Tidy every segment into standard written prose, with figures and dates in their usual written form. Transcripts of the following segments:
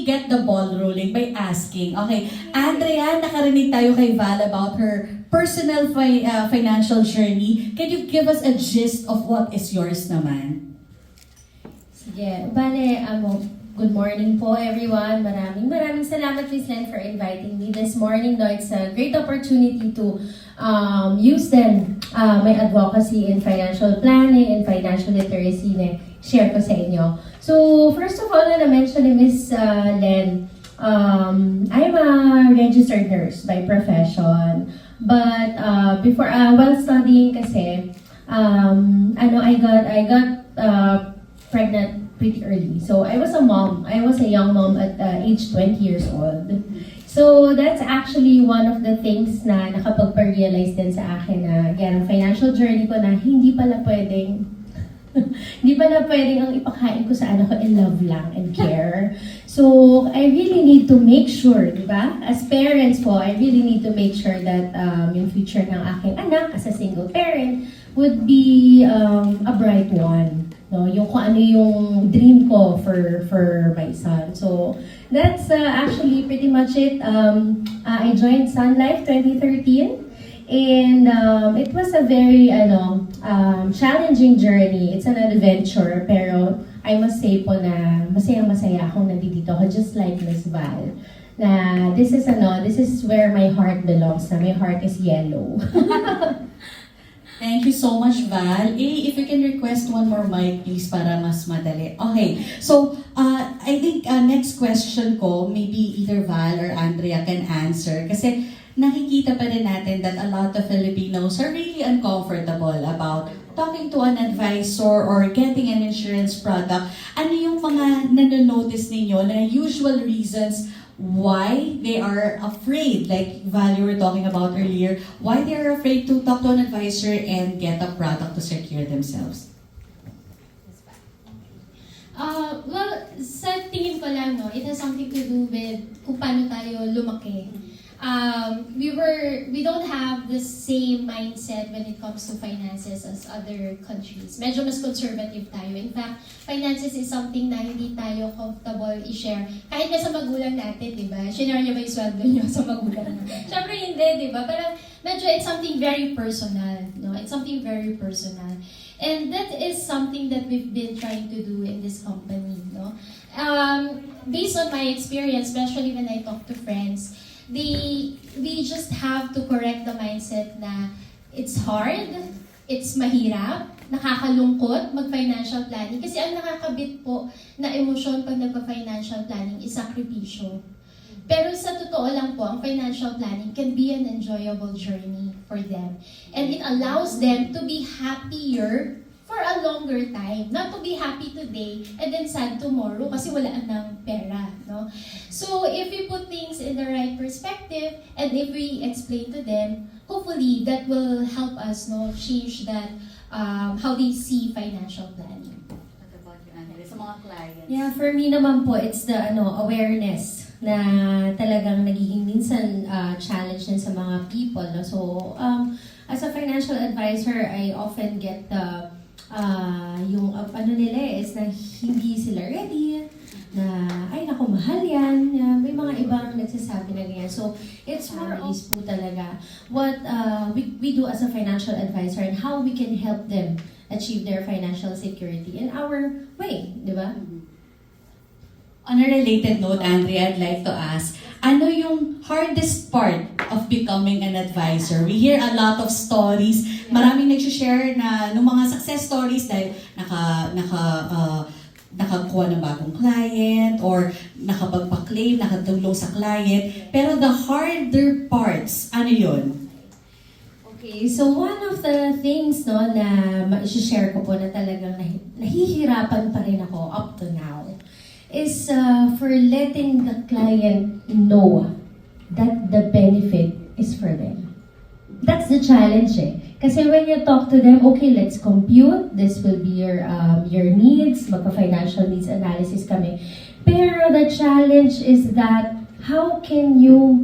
get the ball rolling by asking, okay, Andrea, nakarinig tayo kay Val about her personal financial journey. Can you give us a gist of what is yours naman? Sige, bale, good morning po everyone. Maraming salamat Miss Len for inviting me this morning. No, it's a great opportunity to use then my advocacy in financial planning and financial literacy na share ko sa inyo. So, first of all, na-mention ni Miss Len, I'm a registered nurse by profession. But before, while studying kasi, I got pregnant pretty early. So I was a mom. I was a young mom at age 20 years old. So that's actually one of the things na nakapagpa-realize din sa akin na yan, ang financial journey ko na hindi pala pwedeng ang ipakain ko sa anak ko love lang and care. So I really need to make sure, di ba? As parents po, I really need to make sure that yung future ng aking anak as a single parent would be a bright one. No, yung kung ano yung dream ko for my son. So that's actually pretty much it. I joined Sun Life 2013 and it was a very challenging journey. It's an adventure pero I must say po na masayang-masaya akong nandito ako just like Miss Val. Na this is where my heart belongs. Na my heart is yellow. Thank you so much, Val. If you can request one more mic, please, para mas madali. Okay, so I think next question ko, maybe either Val or Andrea can answer. Kasi nakikita pa rin natin that a lot of Filipinos are really uncomfortable about talking to an advisor or getting an insurance product. Ano yung mga nanonotice ninyo na usual reasons why they are afraid, like Val, you were talking about earlier, why they are afraid to talk to an advisor and get a product to secure themselves? Well, sa tingin ko lang, no, it has something to do with kung paano tayo lumaki. We don't have the same mindset when it comes to finances as other countries. Medyo mas conservative tayo. In fact, finances is something na hindi tayo comfortable i-share. Kahit nga sa magulang natin, di ba? Share niyo ba yung sweldo niyo sa magulang niyo? Siyempre hindi, di ba? Parang medyo it's something very personal. No? It's something very personal. And that is something that we've been trying to do in this company. No? Based on my experience, especially when I talk to friends, we just have to correct the mindset na it's hard, it's mahirap, nakakalungkot mag-financial planning. Kasi ang nakakabit po na emosyon pag nagpa-financial planning is sakripisyo. Pero sa totoo lang po, ang financial planning can be an enjoyable journey for them. And it allows them to be happier for a longer time. Not to be happy today and then sad tomorrow kasi wala ng pera. No? So if we put things in the right perspective and if we explain to them, hopefully that will help us change that how they see financial planning. What about you, Andrea? Sa mga clients? Yeah, for me naman po, it's the awareness na talagang nagiging minsan challenge din sa mga people. No? So as a financial advisor, I often get the yung nila is na hindi sila ready, na ay naku mahal yan, may mga ibang nagsasabi na ganyan. So it's more of po talaga what we do as a financial advisor and how we can help them achieve their financial security in our way, di ba? On a related note, Andrea, I'd like to ask, ano yung hardest part of becoming an advisor? We hear a lot of stories. Maraming nag-share na ng mga success stories dahil nakakuha ng bagong client or nakapagpa-claim, nakatulong sa client. Pero the harder parts, ano yun? Okay, so one of the things na ma-share ko po na talagang nahihirapan pa rin ako up to now is for letting the client know that the benefit is for them. That's the challenge eh. Kasi when you talk to them, okay, let's compute, this will be your needs, magka-financial needs analysis kami. Pero the challenge is that how can you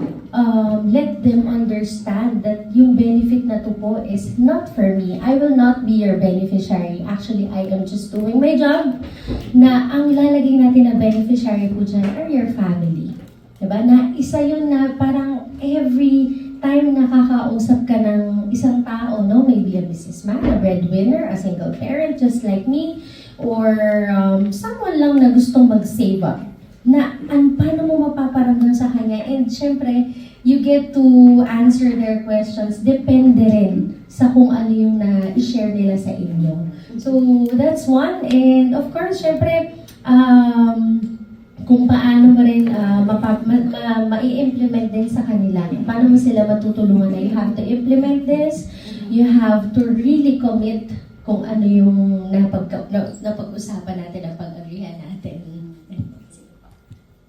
let them understand that yung benefit na to po is not for me. I will not be your beneficiary. Actually, I am just doing my job na ang lalagay natin na beneficiary po dyan are your family. Diba? Na isa yun na parang every time nakakausap ka ng isang tao, no? Maybe a businessman, a breadwinner, a single parent just like me, or someone lang na gustong mag-save up. Na paano mo mapaparamdam sa kanya? And syempre, you get to answer their questions. Depende rin sa kung ano yung na-share nila sa inyo. So, that's one. And of course, syempre, kung paano mo rin mai-implement din sa kanila. Paano mo sila matutulungan na you have to implement this, you have to really commit kung ano yung napag-usapan natin, napag-agreehan natin.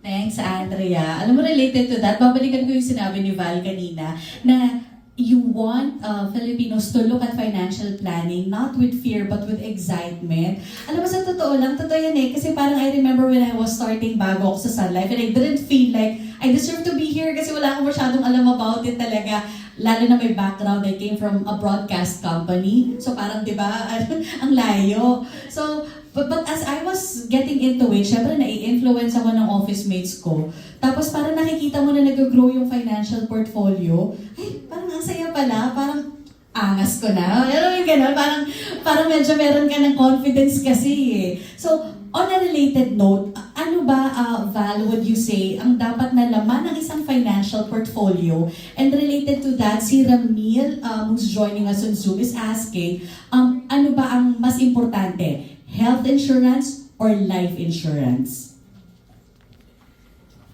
Thanks, Andrea. Alam mo, related to that, babalikan ko yung sinabi ni Val kanina, na you want Filipinos to look at financial planning not with fear but with excitement. Alam mo, sa totoo lang, totoo yan eh. Kasi parang I remember when I was starting bago ako sa Sun Life and I didn't feel like I deserve to be here kasi wala akong masyadong alam about it talaga. Lalo na may background, I came from a broadcast company. So parang, di ba, ang layo. So, but as I was getting into it, syempre nai-influence ako ng office mates ko. Tapos parang nakikita mo na nag-grow yung financial portfolio. Ay, parang ang saya pala, parang angas ko na. Alam mo yung gano'n? Parang medyo meron ka ng confidence kasi eh. So, on a related note, ano ba, Val, would you say, ang dapat na laman ng isang financial portfolio? And related to that, si Ramil, who's joining us on Zoom, is asking, ano ba ang mas importante? Health insurance or life insurance?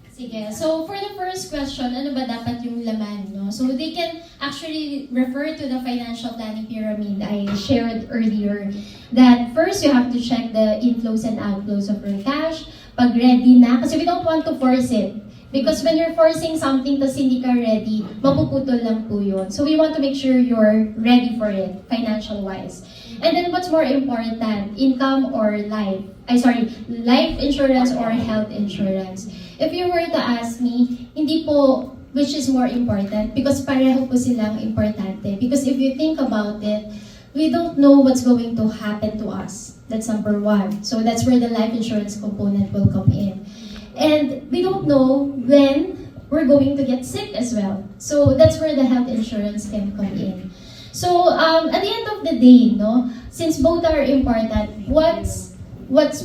Sige. So, for the first question, ano ba dapat yung laman, no? So, they can actually refer to the financial planning pyramid I shared earlier. That first, you have to check the inflows and outflows of your cash. Pag ready na, kasi we don't want to force it. Because when you're forcing something tas hindi ka ready, mapuputol lang po yun. So, we want to make sure you're ready for it, financial-wise. And then what's more important, income or life? Life insurance or health insurance. If you were to ask me, hindi po which is more important because pareho po silang importante. Because if you think about it, we don't know what's going to happen to us. That's number one. So that's where the life insurance component will come in. And we don't know when we're going to get sick as well. So that's where the health insurance can come in. So, at the end of the day, no, since both are important, what's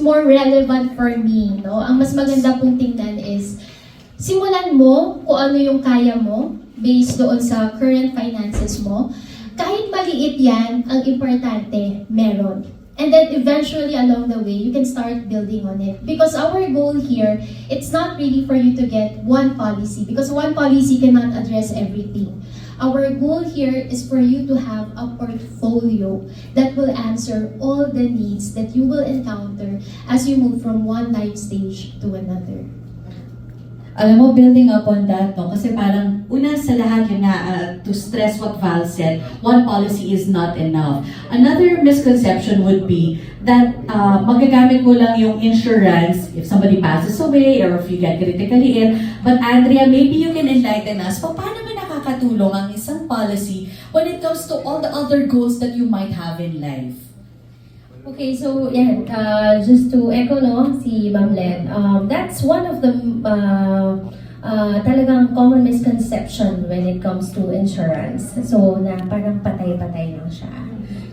more relevant for me, no, ang mas maganda pong tingnan is, simulan mo kung ano yung kaya mo, based doon sa current finances mo. Kahit maliit yan, ang importante, meron. And then eventually along the way, you can start building on it. Because our goal here, it's not really for you to get one policy, because one policy cannot address everything. Our goal here is for you to have a portfolio that will answer all the needs that you will encounter as you move from one life stage to another. Alam mo, building up on that, no? Kasi parang, una sa lahat yun na, to stress what Val said, one policy is not enough. Another misconception would be that magagamit mo lang yung insurance if somebody passes away or if you get critically ill. But Andrea, maybe you can enlighten us, paano ba nakakatulong ang isang policy when it comes to all the other goals that you might have in life? Okay, so yeah, just to echo si Ma'am Len, that's one of the talagang common misconception when it comes to insurance. So na parang patay-patay lang siya.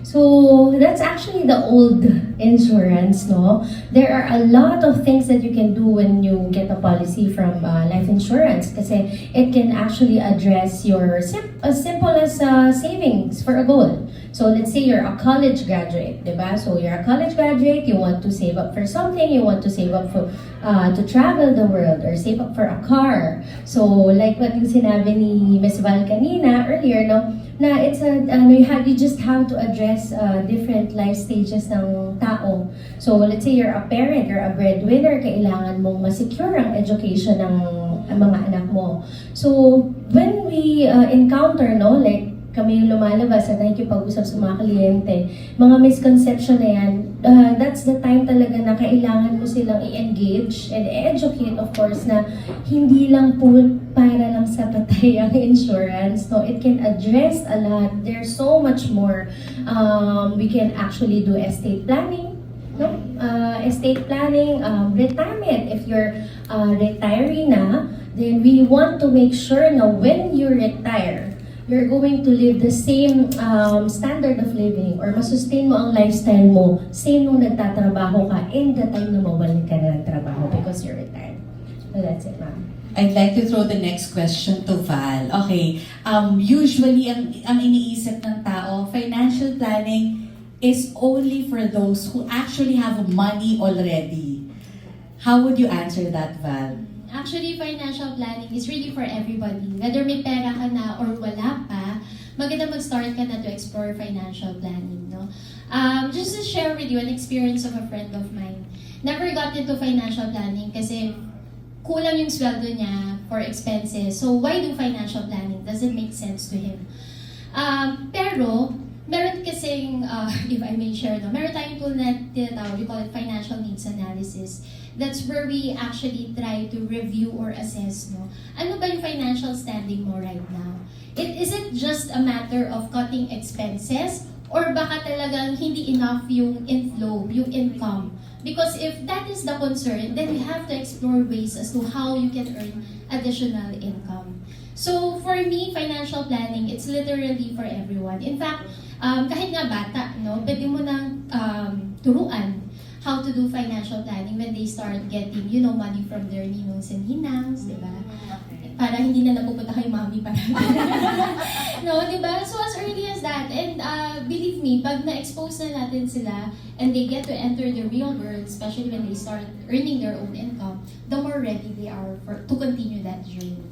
So that's actually the old insurance, no? There are a lot of things that you can do when you get a policy from life insurance kasi it can actually address your as simple as savings for a goal. So let's say you're a college graduate, diba? So you're a college graduate, you want to save up for something, you want to save up for to travel the world or save up for a car. So like what yung sinabi ni Ms. Val kanina earlier, no? Na it's you just have to address different life stages ng tao. So let's say you're a parent, you're a breadwinner, kailangan mong ma-secure ang education ng mga anak mo. So when we encounter, no, like kami yung lumalabas at nakikipag-usap sa mga kliyente, mga misconception na yan, that's the time talaga na kailangan mo silang i-engage and educate, of course, na hindi lang po para lang sa patay ang insurance. No, it can address a lot. There's so much more. We can actually do estate planning. No? Estate planning, retirement. If you're retiring na, then we want to make sure na when you retire, you're going to live the same standard of living or masustain mo ang lifestyle mo same nung nagtatrabaho ka in the time na mawalan ka na ng trabaho because you're retired. So that's it, ma'am. I'd like to throw the next question to Val. Okay, usually ang iniisip ng tao, financial planning is only for those who actually have money already. How would you answer that, Val? Actually, financial planning is really for everybody. Whether may pera ka na or wala pa, maganda mag-start ka na to explore financial planning, no? Just to share with you an experience of a friend of mine. Never got into financial planning kasi kulang yung sweldo niya for expenses. So, why do financial planning? Doesn't make sense to him. Pero, meron kasing, if I may share, no, meron tayong tool na tinatawag, we call it financial needs analysis. That's where we actually try to review or assess, no? Ano ba yung financial standing mo right now? Is it just a matter of cutting expenses? Or baka talagang hindi enough yung inflow, yung income? Because if that is the concern, then we have to explore ways as to how you can earn additional income. So for me, financial planning, it's literally for everyone. In fact, kahit nga bata, no, pwede mo nang turuan how to do financial planning when they start getting, money from their ninongs and hinangs, di ba? Para hindi na napupunta kay mami para. No, di ba? So as early as that, and believe me, pag na-expose na natin sila and they get to enter the real world, especially when they start earning their own income, the more ready they are to continue that journey.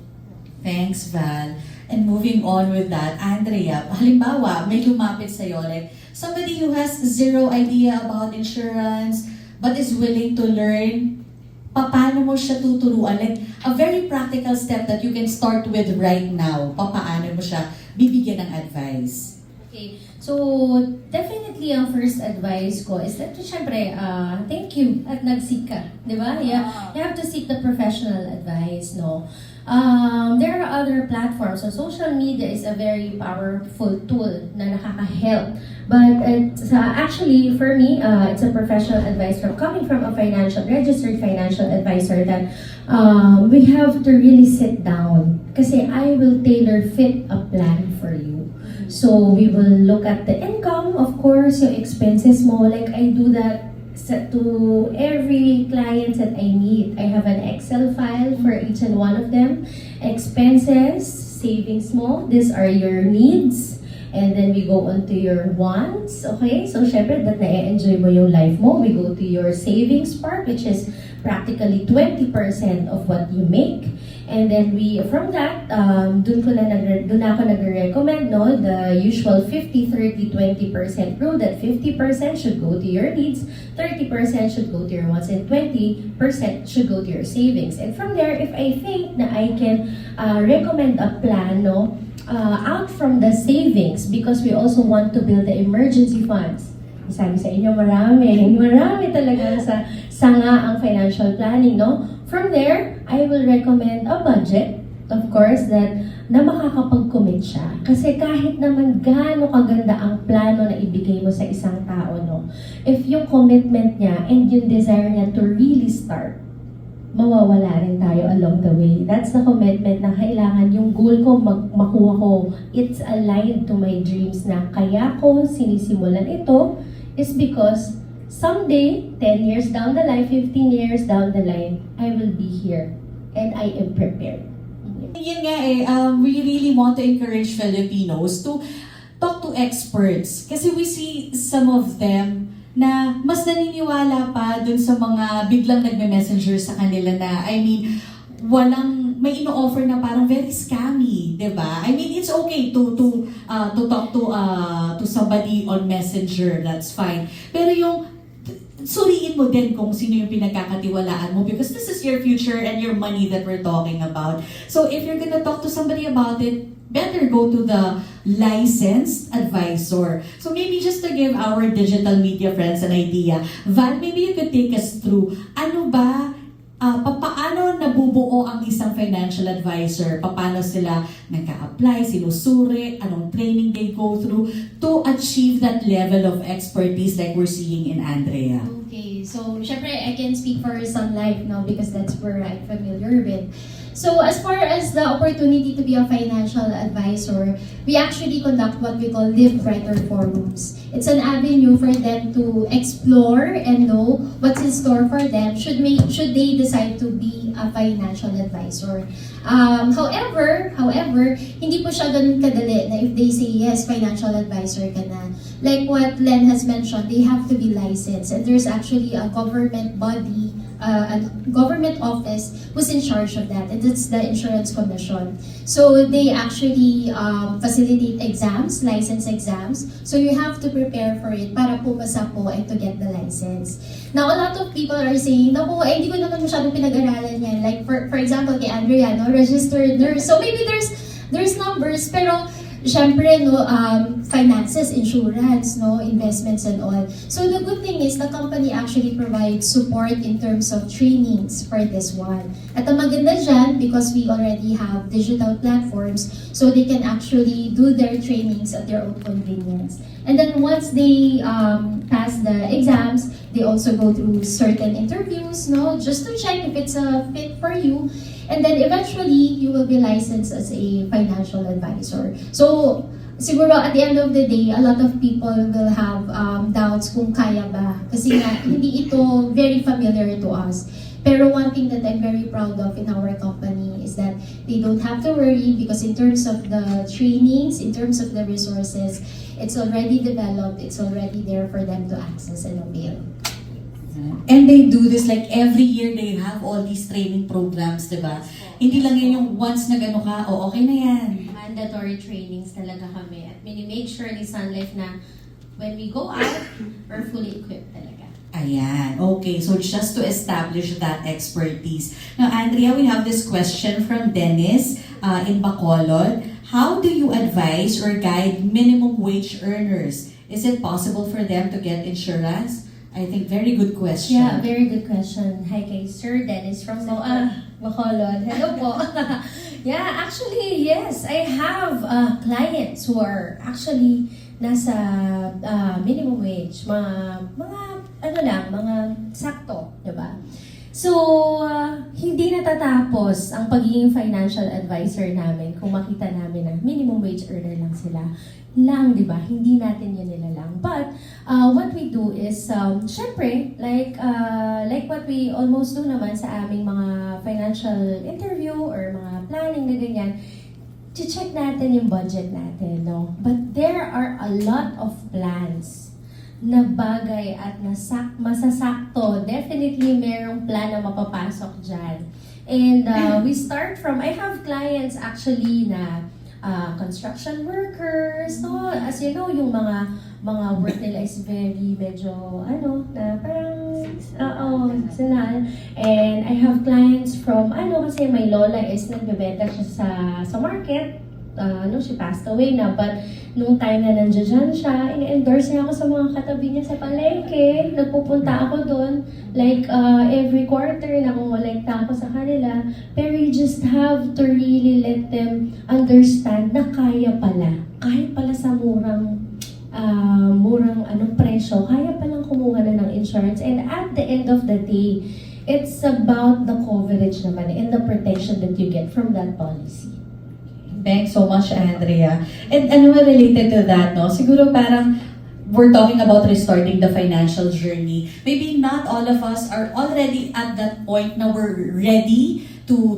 Thanks, Val. And moving on with that, Andrea, halimbawa, may lumapit sa'yo, like, somebody who has zero idea about insurance, but is willing to learn, paano mo siya tuturuan? Like, a very practical step that you can start with right now, paano mo siya bibigyan ng advice? Okay, so definitely ang first advice ko is that, syempre, thank you at nag-seek ka, di ba? Yeah, you have to seek the professional advice, no? There are other platforms. So social media is a very powerful tool na nakaka-help. But it's, actually, for me, it's a professional advice coming from a registered financial advisor that we have to really sit down. Kasi I will tailor fit a plan for you. So we will look at the income, of course, yung expenses mo. Like I do that to every client that I meet. I have an Excel file for each and one of them. Expenses, savings mo, these are your needs. And then we go on to your wants, okay? So syempre, that na-enjoy mo yung life mo. We go to your savings part, which is practically 20% of what you make. And then from that, dun ako nag-recommend, no, the usual 50-30-20% rule, that 50% should go to your needs, 30% should go to your wants, and 20% should go to your savings. And from there, if I think na I can recommend a plan, no, out from the savings, because we also want to build the emergency funds. Sabi sa inyo, marami talaga sa sanga ang financial planning, no? From there, I will recommend a budget, of course, na makakapag-commit siya. Kasi kahit naman gaano kaganda ang plano na ibigay mo sa isang tao, no? If yung commitment niya and yung desire niya to really start, mawawala rin tayo along the way. That's the commitment na kailangan yung goal ko makuha ko. It's aligned to my dreams na kaya ko sinisimulan ito is because someday, 10 years down the line, 15 years down the line, I will be here and I am prepared. Yun nga we really want to encourage Filipinos to talk to experts. Kasi we see some of them na mas naniniwala pa dun sa mga biglang nagme-messenger sa kanila na, may ino-offer na parang very scammy, di ba? It's okay to talk to somebody on Messenger, that's fine. Pero yung suriin mo din kung sino yung pinagkakatiwalaan mo because this is your future and your money that we're talking about. So if you're gonna talk to somebody about it, better go to the licensed advisor. So maybe just to give our digital media friends an idea, Val, maybe you could take us through, ano ba, paano nabubuo ang isang financial advisor? Paano sila nagka-apply, sinusuri, anong training they go through to achieve that level of expertise like we're seeing in Andrea? Okay, so syempre I can speak for Sun Life now because that's where I'm familiar with. So as far as the opportunity to be a financial advisor, we actually conduct what we call Live Brighter forums. It's an avenue for them to explore and know what's in store for them should they decide to be a financial advisor. However, hindi po siya ganun kadali na if they say yes, financial advisor ka na. Like what Len has mentioned, they have to be licensed and there's actually a government body, a government office who's in charge of that, and that's the Insurance Commission. So they actually facilitate exams, license exams. So you have to prepare for it para pumasa po and to get the license. Now, a lot of people are saying, naku, hindi ko naman masyadong pinag-aralan yan. Like for example, kay Andrea, no, registered nurse. So maybe there's numbers, pero syempre, no, finances, insurance, no, investments and all. So the good thing is the company actually provides support in terms of trainings for this one. At ang maganda dyan, because we already have digital platforms, so they can actually do their trainings at their own convenience. And then once they pass the exams, they also go through certain interviews, no, just to check if it's a fit for you. And then eventually, you will be licensed as a financial advisor. So, siguro at the end of the day, a lot of people will have doubts kung kaya ba. Kasi nga, hindi ito very familiar to us. Pero one thing that I'm very proud of in our company is that they don't have to worry because in terms of the trainings, in terms of the resources, it's already developed, it's already there for them to access and avail. And they do this like every year they have all these training programs, diba? Hindi lang yan yung once na gano'n ka, okay na yan. Mandatory trainings talaga kami. At make sure ni Sun Life na when we go out, we're fully equipped talaga. Ayan, okay. So just to establish that expertise. Now, Andrea, we have this question from Dennis in Bacolod. How do you advise or guide minimum wage earners? Is it possible for them to get insurance? I think very good question. Yeah, very good question. Hi kay Sir Dennis from Bacolod. Hello po. Yeah, actually, yes. I have clients who are actually nasa minimum wage. Mga sakto, diba? So, hindi natatapos ang pagiging financial advisor namin kung makita namin na minimum wage earner lang sila. Di ba? Hindi natin yan nilalang. But, what we do is, syempre, like what we almost do naman sa aming mga financial interview or mga planning na ganyan, check natin yung budget natin, no? But there are a lot of plans na bagay at masasakto. Definitely merong plan na mapapasok dyan. And we start from, I have clients actually na construction workers, so as you know, yung mga work nila is very medyo, na parang, sanal. And I have clients from, kasi my lola is nagbebenta siya sa market, she passed away na, but nung time na nandiyan siya, in-endorse niya ako sa mga katabi niya sa palengke. Nagpupunta ako doon, like every quarter na kumolekta ako sa kanila. Pero you just have to really let them understand na kaya pala. Kahit pala sa murang presyo, kaya palang kumuha na ng insurance. And at the end of the day, it's about the coverage naman and the protection that you get from that policy. Thanks so much, Andrea. And related to that, no? Siguro parang we're talking about restarting the financial journey. Maybe not all of us are already at that point na we're ready to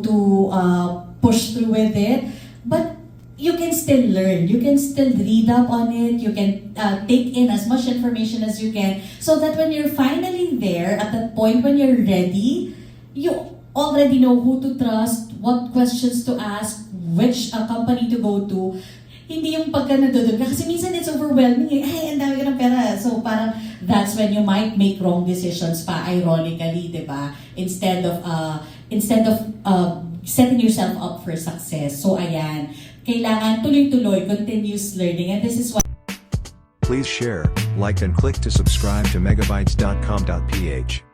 push through with it. But you can still learn. You can still read up on it. You can take in as much information as you can so that when you're finally there, at that point when you're ready, you already know who to trust, what questions to ask, which company to go to. hindi yung pagka nandun ka. Kasi minsan it's overwhelming eh. Ay, ang dami ka ng pera. So parang that's when you might make wrong decisions pa, ironically, di ba? Instead of setting yourself up for success. So ayan, kailangan tuloy-tuloy, continuous learning. And this is what Please share, like and click to subscribe to megabites.com.ph.